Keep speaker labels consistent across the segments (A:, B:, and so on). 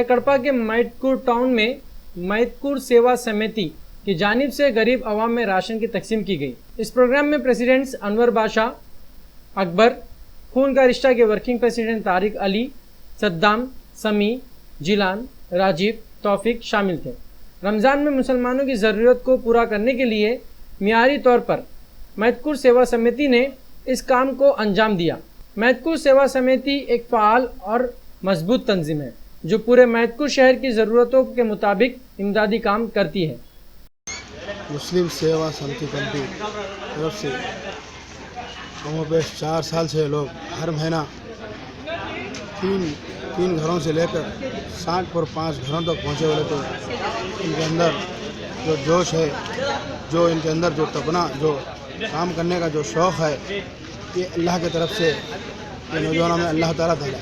A: कड़पा के मैतकुर टाउन में मैतकुर सेवा समिति की जानिब से गरीब आवाम में राशन की तकसीम की गई। इस प्रोग्राम में प्रेसिडेंट्स अनवर बादशाह, अकबर, खून का रिश्ता के वर्किंग प्रेसिडेंट तारिक अली, सद्दाम, समी, जिलान, राजीव, तौफीक शामिल थे। रमज़ान में मुसलमानों की ज़रूरत को पूरा करने के लिए मियारी तौर पर मैतकुर सेवा समिति ने इस काम को अंजाम दिया। मैतकुर सेवा समिति एक फ़ाल और मजबूत तंजीम है जो पूरे मैतकुर शहर की ज़रूरतों के मुताबिक इमदादी काम करती है।
B: मुस्लिम सेवा समिति कमेटी तरफ से कमोबेश 4 साल से लोग हर महीना तीन घरों से लेकर 60 और 5 घरों तक पहुँचे हुए, तो इनके अंदर जो जोश है, जो इनके अंदर जो तपना, जो काम करने का जो शौक़ है, ये अल्लाह की तरफ से ये नौजवानों में अल्लाह ताला डाला।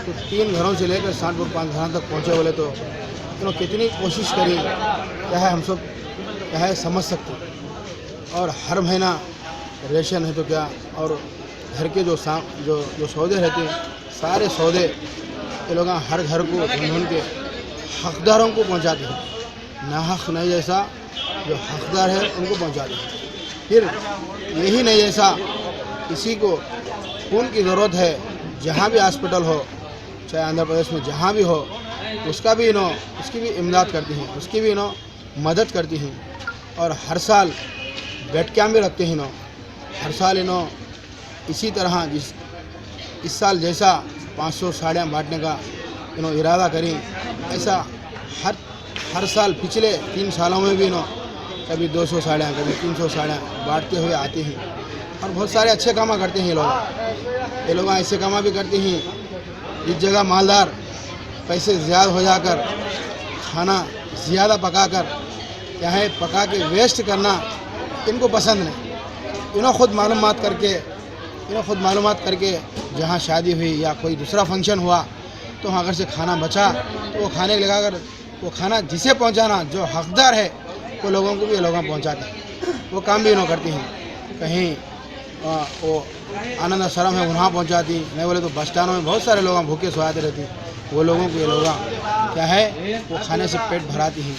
B: तो 3 घरों से लेकर 60 और 5 घरों तक पहुँचे बोले तो इन्होंने कितनी कोशिश करी, क्या है हम सब क्या है समझ सकते। और हर महीना रेशन है तो क्या, और घर के जो सौदे रहते हैं, सारे सौदे ये लोग हर घर को ढूंढ के हकदारों को पहुंचाते हैं। नाहक नहीं जैसा जो हकदार है उनको पहुंचाते हैं। फिर यही नहीं जैसा किसी को खून की ज़रूरत है, जहाँ भी हॉस्पिटल हो, चाहे आंध्र प्रदेश में जहाँ भी हो, उसका भी उसकी भी इमदाद करती हैं, उसकी भी मदद करती हैं। और हर साल बेड कैम्प भी रखते हैं। हर साल इसी तरह इस साल जैसा 500 साड़ियाँ बांटने का इरादा करें, ऐसा हर साल पिछले 3 सालों में भी कभी 200 साड़ियाँ, कभी 300 साड़ियाँ बांटते हुए आते हैं। और बहुत सारे अच्छे काम करते हैं ये लोग ऐसे काम भी करते हैं जिस जगह मालदार पैसे ज़्यादा हो जाकर खाना ज़्यादा पकाकर क्या है पका के वेस्ट करना इनको पसंद नहीं। इन्हों खुद मालूमात करके जहाँ शादी हुई या कोई दूसरा फंक्शन हुआ तो वहाँ अगर से खाना बचा तो वो खाने लगाकर वो खाना जिसे पहुँचाना जो हकदार है वो लोगों को भी ये लोग पहुँचाते हैं। वो काम भी इन्हों करती हैं। कहीं वो आनंद आश्रम है वहाँ पहुँचाती, नहीं बोले तो बस स्टैंडों में बहुत सारे लोग भूखे सोते रहती, वो लोगों को ये लोग क्या है वो खाने से पेट भराती हैं।